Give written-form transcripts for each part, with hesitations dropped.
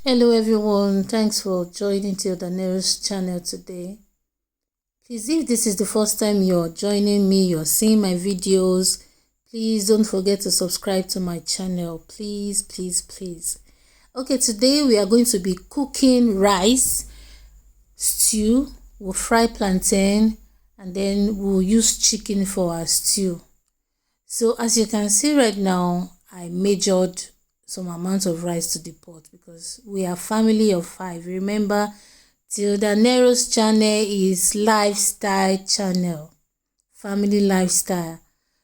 Hello everyone, thanks for joining to the nearest channel today. Please, if this is the first time you're joining me, you're seeing my videos, please don't forget to subscribe to my channel. Please. Okay, today we are going to be cooking rice stew. We'll fry plantain and then we'll use chicken for our stew. So as you can see right now, I measured some amount of rice to the pot because we are family of 5. Remember, Tilda Nero's channel is lifestyle channel, family lifestyle.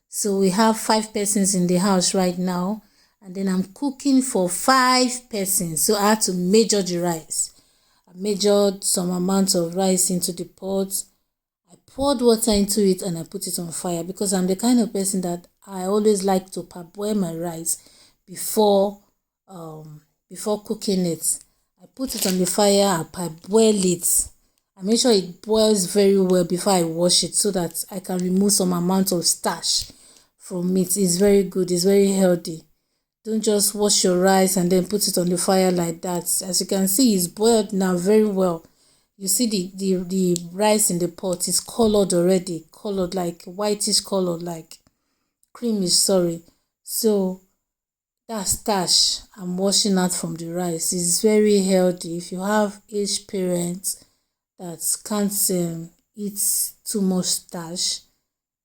So we have 5 persons in the house right now, and then I'm cooking for 5 persons. So I had to measure the rice. I measured some amount of rice into the pot. I poured water into it and I put it on fire because I'm the kind of person that I always like to parboil my rice before cooking it. I put it on the fire, I parboil it. I make sure it boils very well before I wash it so that I can remove some amount of starch from it. It's very good, it's very healthy. Don't just wash your rice and then put it on the fire like that. As you can see, it's boiled now very well. You see the rice in the pot is colored already, colored like whitish colored, like creamish, sorry. So that starch I'm washing out from the rice is very healthy. If you have aged parents that can't eat too much starch,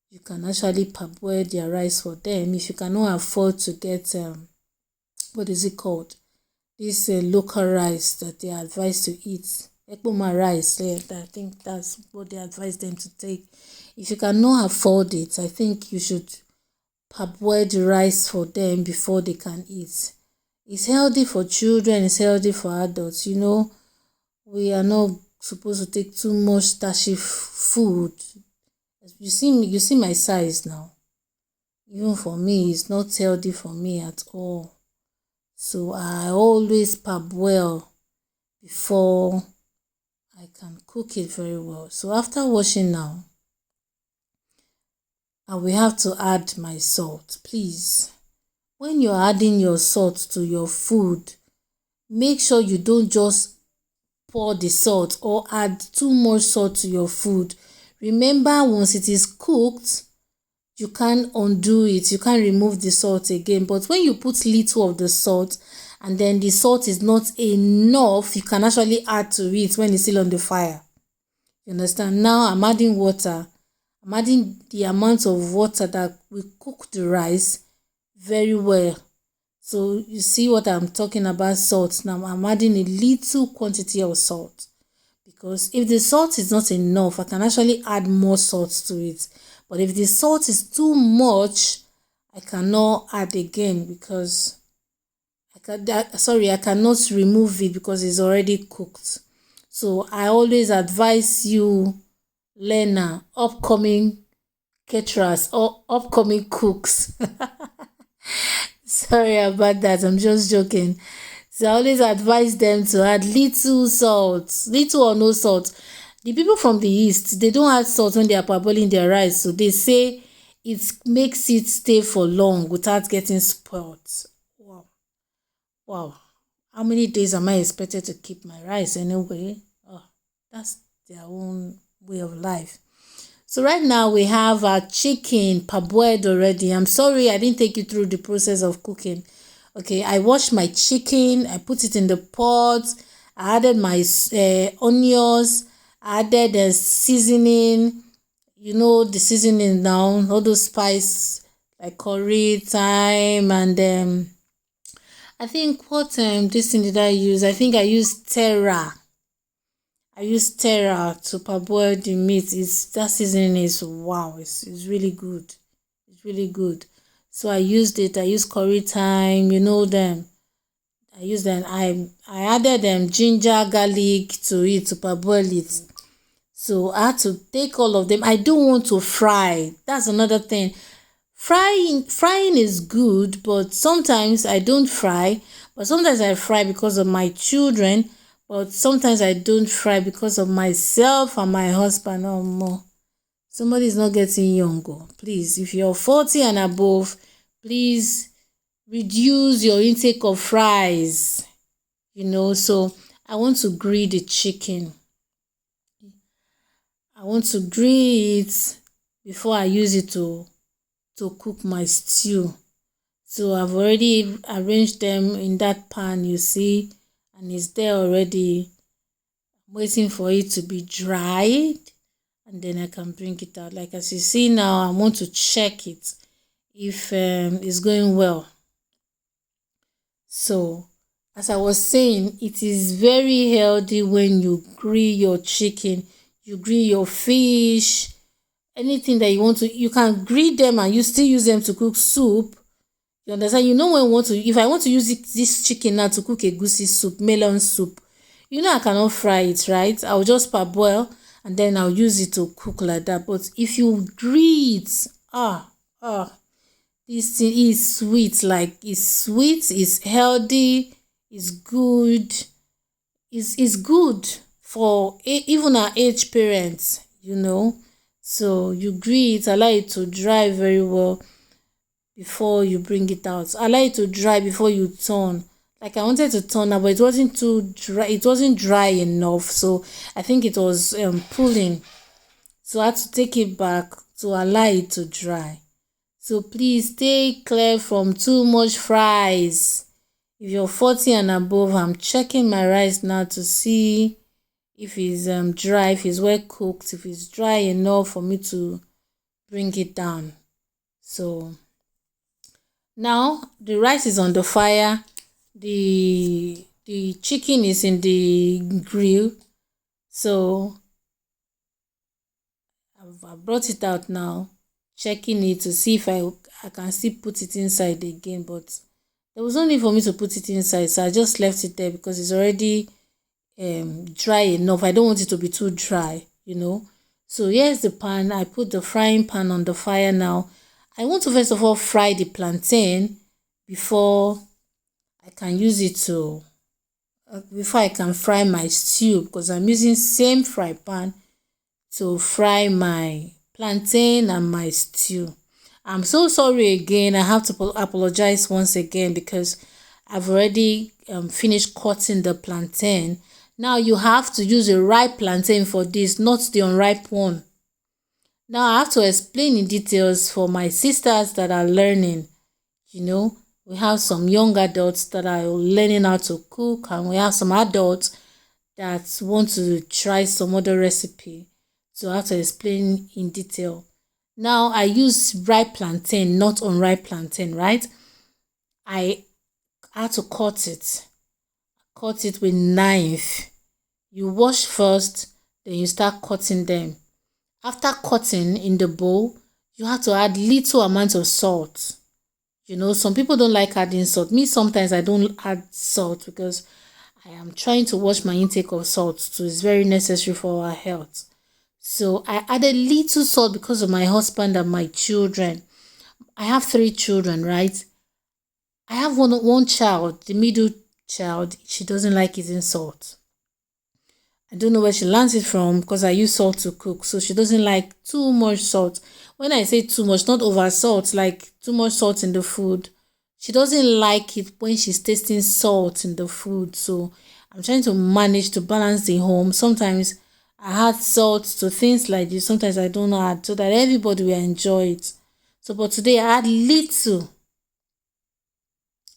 you can actually parboil their rice for them. If you cannot afford to get what is it called, this local rice that they are advised to eat, ekpoma rice, I think that's what they advise them to take. If you cannot afford it, I think you should parboil the rice for them before they can eat. It's healthy for children, it's healthy for adults. You know, we are not supposed to take too much starchy food. You see my size now. Even for me, it's not healthy for me at all. So I always parboil before I can cook it very well. So after washing now, I will have to add my salt. Please, when you're adding your salt to your food, make sure you don't just pour the salt or add too much salt to your food. Remember, once it is cooked, you can't undo it, you can't remove the salt again. But when you put little of the salt and then the salt is not enough, you can actually add to it when it's still on the fire. You understand? Now I'm adding water. I'm adding the amount of water that will cook the rice very well. So you see what I'm talking about, salt. Now I'm adding a little quantity of salt because if the salt is not enough, I can actually add more salt to it. But if the salt is too much, I cannot add again because I cannot remove it because it's already cooked. So I always advise you, learner, upcoming caterers or upcoming cooks. Sorry about that, I'm just joking. So I always advise them to add little salt, little or no salt. The people from the east, they don't add salt when they are parboiling their rice, so they say it makes it stay for long without getting spoiled. Wow. How many days am I expected to keep my rice anyway? Oh, that's their own way of life. So right now we have our chicken parboiled already. I'm sorry I didn't take you through the process of cooking. Okay, I washed my chicken, I put it in the pot, I added my onions, I added the seasoning, you know the seasoning now, all those spice like curry, thyme, and I think what this thing did I use? I think I used tera. I use tera to parboil the meat. That seasoning is wow, it's really good. It's really good. So I used it. I used curry thyme, you know them. I used them. I added ginger, garlic to it to parboil it. So I had to take all of them. I don't want to fry. That's another thing. Frying is good, but sometimes I don't fry. But sometimes I fry because of my children. But sometimes I don't fry because of myself and my husband. Oh, more. Somebody is not getting younger. Please, if you're 40 and above, please reduce your intake of fries. So I want to grill the chicken. I want to grill it before I use it to cook my stew. So I've already arranged them in that pan, you see, and it's there already. I'm waiting for it to be dried, and then I can bring it out. Like as you see now, I want to check it if it's going well. So as I was saying, it is very healthy when you grill your chicken, you grill your fish, anything that you want to. You can grill them and you still use them to cook soup. You understand? When if I want to use this chicken now to cook a goosey soup, melon soup, I cannot fry it, right? I'll just parboil and then I'll use it to cook like that. But if you grill it, this thing is sweet. Like, it's sweet, it's healthy, it's good. It's good for even our age parents, So you grill it, allow it to dry very well before you bring it out. Allow it to dry before you turn. Like, I wanted to turn out, but it wasn't too dry. It wasn't dry enough, so I think it was pulling. So I had to take it back to allow it to dry. So please stay clear from too much fries. If you're 40 and above, I'm checking my rice now to see if it's dry, if it's well cooked, if it's dry enough for me to bring it down. So now the rice is on the fire, the chicken is in the grill. So I've brought it out now, checking it to see if I can still put it inside again, but there was no need for me to put it inside, so I just left it there because it's already dry enough. I don't want it to be too dry, So here's the pan. I put the frying pan on the fire now. I want to first of all fry the plantain before I can use it to before I can fry my stew, because I'm using same fry pan to fry my plantain and my stew. I'm so sorry again. I have to apologize once again because I've already finished cutting the plantain. Now you have to use a ripe plantain for this, not the unripe one. Now I have to explain in details for my sisters that are learning. We have some young adults that are learning how to cook, and we have some adults that want to try some other recipe. So I have to explain in detail. Now I use ripe plantain, not unripe plantain, right? I had to cut it with knife. You wash first, then you start cutting them. After cutting in the bowl, you have to add little amount of salt. Some people don't like adding salt. Me, sometimes I don't add salt because I am trying to watch my intake of salt, so it's very necessary for our health. So I added little salt because of my husband and my children. I have 3 children, right? I have one child, the middle child. She doesn't like eating salt. I don't know where she learns it from because I use salt to cook. So she doesn't like too much salt. When I say too much, not over salt, like too much salt in the food. She doesn't like it when she's tasting salt in the food. So I'm trying to manage to balance the home. Sometimes I add salt to things like this. Sometimes I don't add, so that everybody will enjoy it. So but today I add little.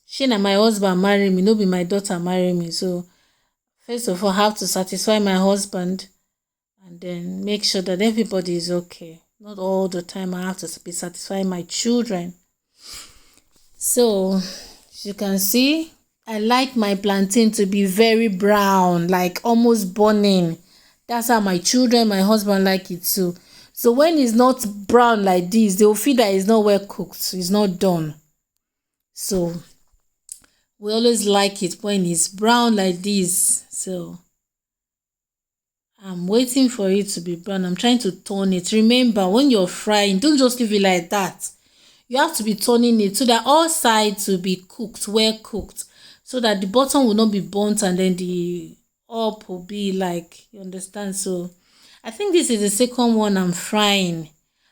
She and my husband marry me, no be my daughter marry me. So first of all, I have to satisfy my husband and then make sure that everybody is okay. Not all the time I have to be satisfying my children. So as you can see, I like my plantain to be very brown, like almost burning. That's how my children, my husband like it too. So when it's not brown like this, they'll feel that it's not well cooked, it's not done. So we always like it when it's brown like this. So I'm waiting for it to be brown. I'm trying to turn it. Remember, when you're frying, don't just leave it like that. You have to be turning it so that all sides will be cooked, well cooked, so that the bottom will not be burnt and then the up will be like, you understand? So I think this is the second one I'm frying.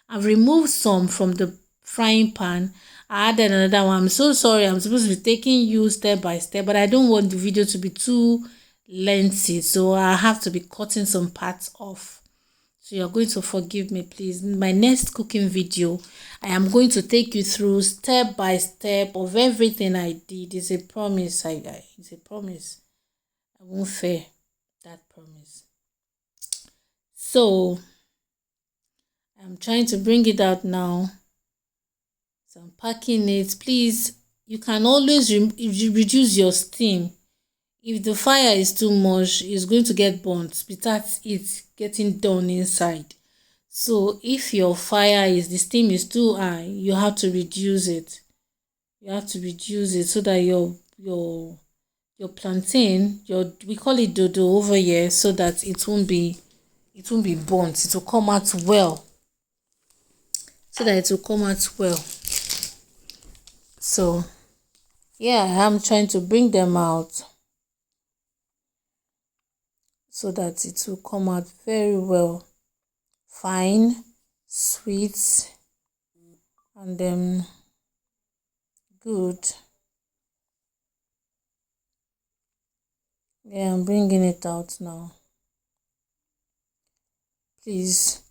I've removed some from the frying pan I added another one. I'm so sorry. I'm supposed to be taking you step by step, but I don't want the video to be too lengthy, so I have to be cutting some parts off. So you're going to forgive me, please. In my next cooking video, I am going to take you through step by step of everything I did. It's a promise. It's a promise. I won't fail that promise. So I'm trying to bring it out now. So I'm packing it. Please, you can always reduce your steam. If the fire is too much, it's going to get burnt without it getting done inside. So if your fire is, the steam is too high, you have to reduce it. You have to reduce it so that your plantain, we call it dodo over here, so that it won't be burnt. It will come out well. So that it will come out well. So yeah, I'm trying to bring them out so that it will come out very well, fine, sweet, and then good. Yeah, I'm bringing it out now. Please,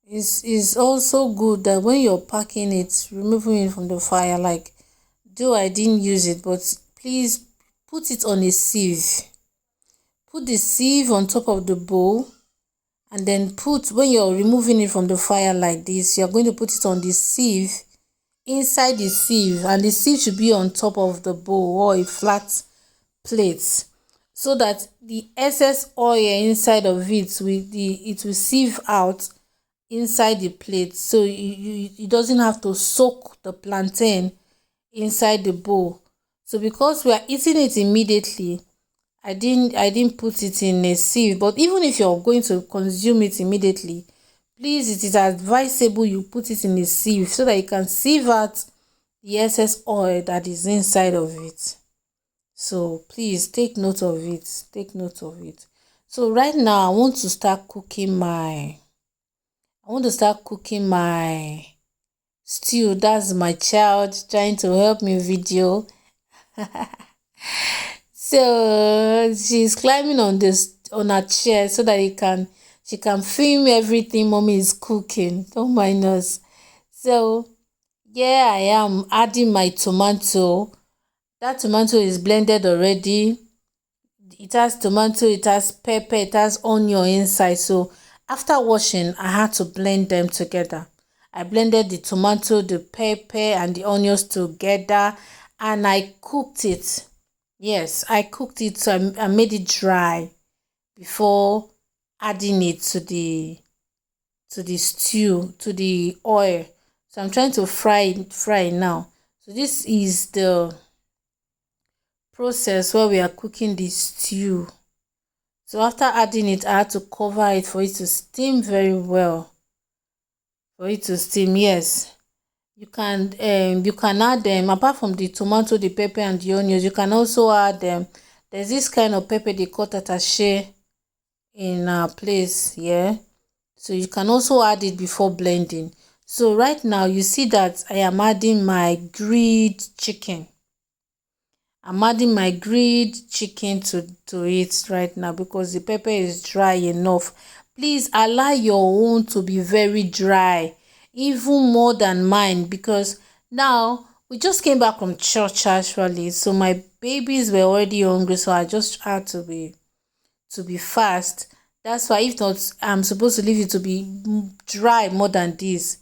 it's also good that when you're packing it, removing it from the fire, like, though I didn't use it, but please put it on a sieve. Put the sieve on top of the bowl, and then when you're removing it from the fire like this, you're going to put it on the sieve, inside the sieve, and the sieve should be on top of the bowl or a flat plate, so that the excess oil inside of it will sieve out inside the plate, so it doesn't have to soak the plantain inside the bowl. So because we are eating it immediately, I didn't put it in a sieve. But even if you're going to consume it immediately, please, it is advisable you put it in a sieve so that you can sieve out the excess oil that is inside of it. So please take note of it. Take note of it. So right now I want to start cooking my stew. That's my child trying to help me video. So she's climbing on her chair so that she can film everything mommy is cooking. Don't mind us. So yeah, I am adding my tomato. That tomato is blended already. It has tomato, it has pepper, it has onion inside. So after washing, I had to blend them together. I blended the tomato, the pepper, and the onions together, and I cooked it. Yes, I cooked it, so I made it dry before adding it to the stew, to the oil. So I'm trying to fry it now. So this is the process where we are cooking the stew. So after adding it, I had to cover it for it to steam very well. For it to steam, yes. You can add them, apart from the tomato, the pepper, and the onions, you can also add them. There's this kind of pepper they call tatashe in our place, yeah. So you can also add it before blending. So right now you see that I am adding my grilled chicken. I'm adding my grilled chicken to it right now because the pepper is dry enough. Please allow your own to be very dry, even more than mine, because now we just came back from church actually. So my babies were already hungry, so I just had to be fast. That's why, if not, I'm supposed to leave it to be dry more than this.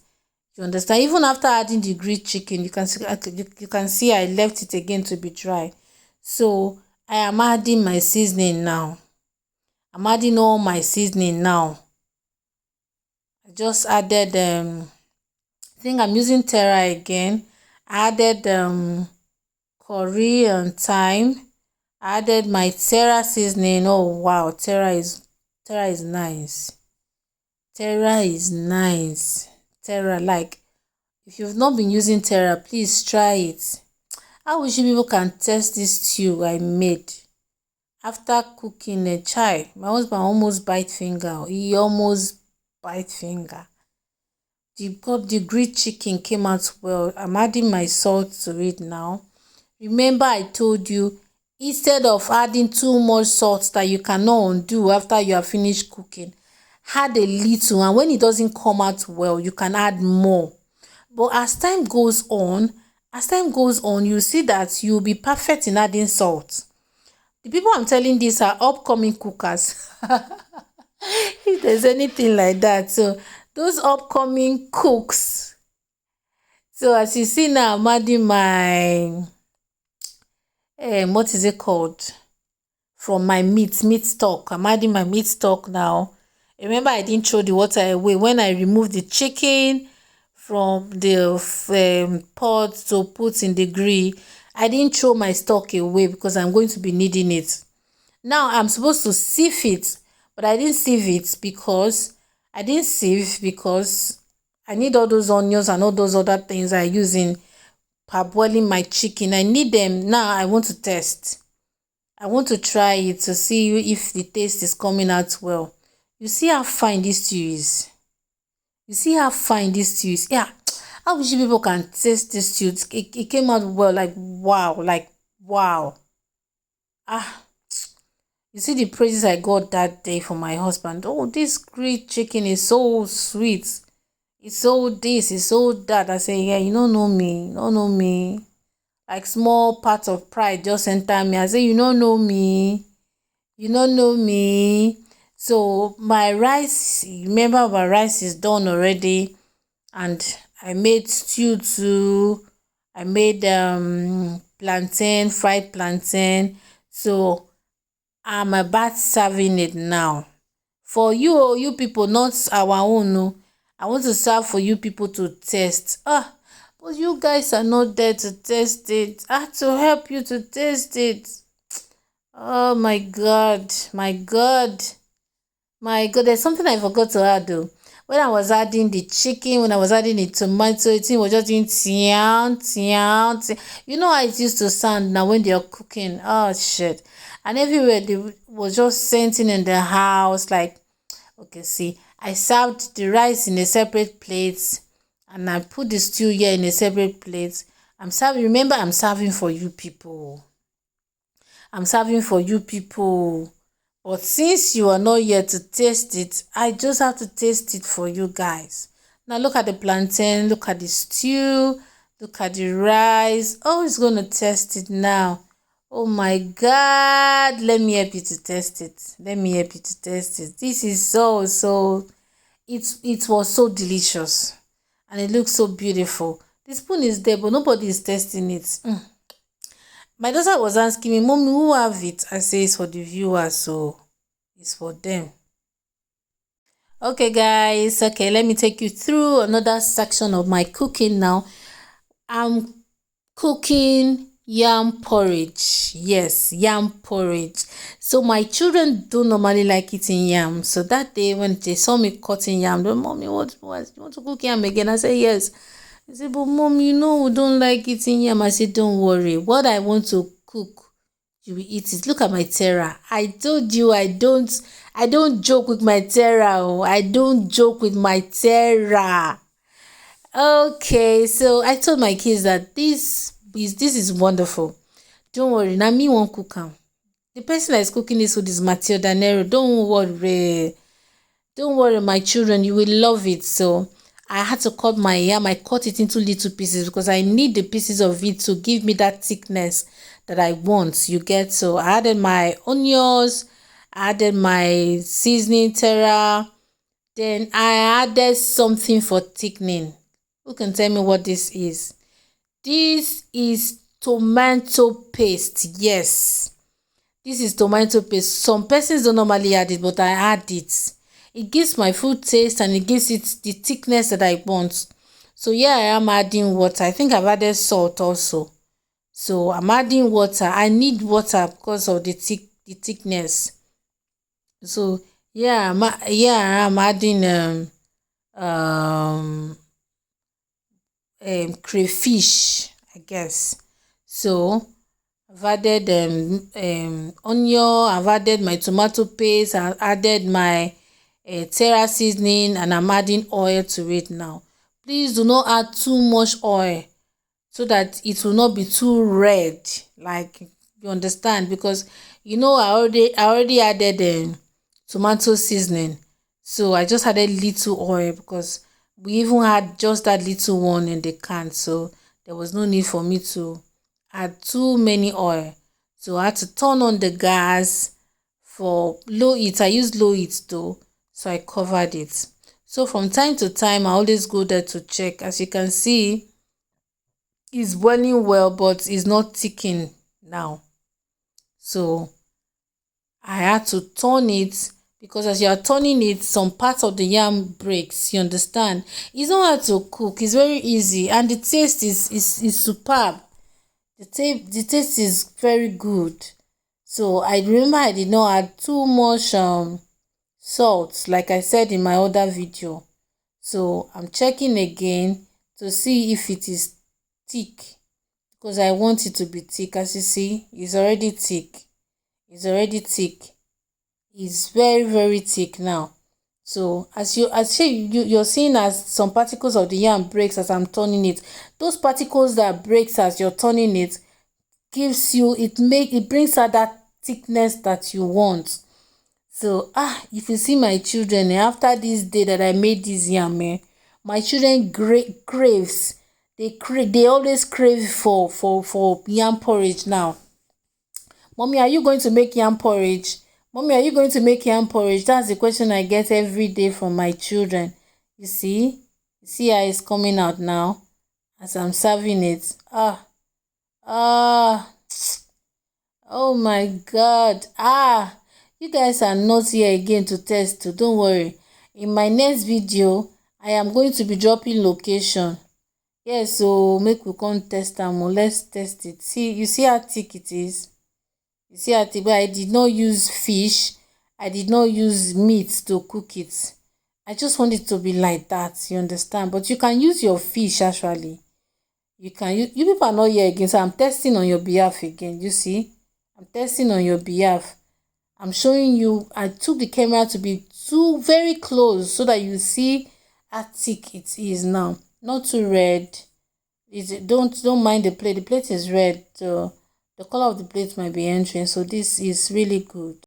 You understand? Even after adding the grilled chicken, you can see I left it again to be dry. So I am adding my seasoning now. I'm adding all my seasoning now. I just added I think I'm using tera again. I added curry and thyme. I added my tera seasoning. Oh wow, tera is nice. Tera is nice. Tera, like, if you've not been using tera, please try it. I wish people can test this stew I made after cooking a chai. My husband almost bite finger. He almost bite finger. the grilled chicken came out well. I'm adding my salt to it now. Remember I told you, instead of adding too much salt that you cannot undo after you have finished cooking, add a little, and when it doesn't come out well, you can add more. But as time goes on, you see that you'll be perfect in adding salt. The people I'm telling this are upcoming cookers. If there's anything like that. So those upcoming cooks. So as you see now, I'm adding my what is it called? From my meat stock. I'm adding my meat stock now. Remember, I didn't throw the water away when I removed the chicken from the pot to put in the grill. I didn't throw my stock away because I'm going to be needing it. Now I'm supposed to sieve it, but I didn't sieve it because I need all those onions and all those other things I use in parboiling my chicken. I need them now. I want to test. I want to try it to see if the taste is coming out well. You see how fine this stew is? Yeah. I wish people can taste this stew. It came out well, like wow. You see the praises I got that day from my husband. Oh, this grilled chicken is so sweet. It's so this, it's so that. I say, yeah, you don't know me. Like small part of pride just enter me. I say, you don't know me. So my rice, remember my rice is done already. And I made stew too. I made plantain, fried plantain. So I'm about serving it now. For you people, not our own. No. I want to serve for you people to taste. But you guys are not there to taste it. I have to help you to taste it. Oh my God. There's something I forgot to add though. When I was adding the chicken, when I was adding the tomato, it was just doing tian. You know how it used to sound now when they are cooking. Oh shit. And everywhere they was just scenting in the house. Like, okay, see, I served the rice in a separate plate. And I put the stew here in a separate plate. Remember, I'm serving for you people. But since you are not here to taste it, I just have to taste it for you guys. Now look at the plantain, look at the stew, look at the rice. Oh, it's going to taste it now. Oh my God. Let me help you to taste it. This is so, it was so delicious. And it looks so beautiful. The spoon is there, but nobody is tasting it. My daughter was asking me, Mommy, who have it? I say it's for the viewers, so it's for them. Okay, guys. Okay, let me take you through another section of my cooking now. I'm cooking yam porridge. Yes, yam porridge. So my children don't normally like eating yam. So that day when they saw me cutting yam, they, Mommy, what you want to cook yam again? I said yes. They said, but Mom, you know we don't like eating yam. I said, don't worry. What I want to cook, you will eat it. Look at my tera. I told you I don't joke with my tera. I don't joke with my tera. Okay, so I told my kids that this is wonderful. Don't worry, now me won't cook am. The person that is cooking this food is Matilda Nero. Don't worry, my children, you will love it. So I had to cut my yam. I cut it into little pieces because I need the pieces of it to give me that thickness that I want. You get? So I added my onions, I added my seasoning tera, then I added something for thickening. Who can tell me what this is? This is tomato paste. Yes, this is tomato paste. Some persons don't normally add it, but I add it. It gives my food taste and it gives it the thickness that I want. So yeah, I am adding water. I think I've added salt also. So I'm adding water. I need water because of the thickness. So yeah, I'm adding crayfish, I guess. So I've added onion, I've added my tomato paste, I've added my tera seasoning, and I'm adding oil to it now. please do not add too much oil so that it will not be too red, like, you understand, because I already added tomato seasoning, so I just added little oil because we even had just that little one in the can, so there was no need for me to add too many oil. So I had to turn on the gas for low heat. I used low heat though, so I covered it. So from time to time I always go there to check. As you can see, it's boiling well, but it's not thickening now, so I had to turn it, because as you are turning it, some parts of the yam breaks, you understand. It's not hard to cook, it's very easy, and the taste is superb. The taste is very good. So I remember I did not add too much salt, like I said in my other video. So I'm checking again to see if it is thick, because I want it to be thick. As you see, it's already thick. It's very, very thick now. So you're seeing, as some particles of the yam breaks as I'm turning it. Those particles that breaks as you're turning it it brings out that thickness that you want. So if you see my children, after this day that I made this yam, my children craves. They always crave for yam porridge now. Mommy, are you going to make yam porridge? Mommy, are you going to make yam porridge? That's the question I get every day from my children. You see how it's coming out now as I'm serving it. Oh my God. You guys are not here again to test too. Don't worry. In my next video, I am going to be dropping location. Yes, so make we come test am. Let's test it. See, you see how thick it is? You see how thick? But I did not use fish. I did not use meat to cook it. I just want it to be like that, you understand? But you can use your fish actually. You people are not here again, so I'm testing on your behalf again. You see? I'm testing on your behalf. I'm showing you. I took the camera to be very close so that you see how thick it is now. Not too red. Don't mind the plate. The plate is red. So the color of the plate might be entering. So this is really good.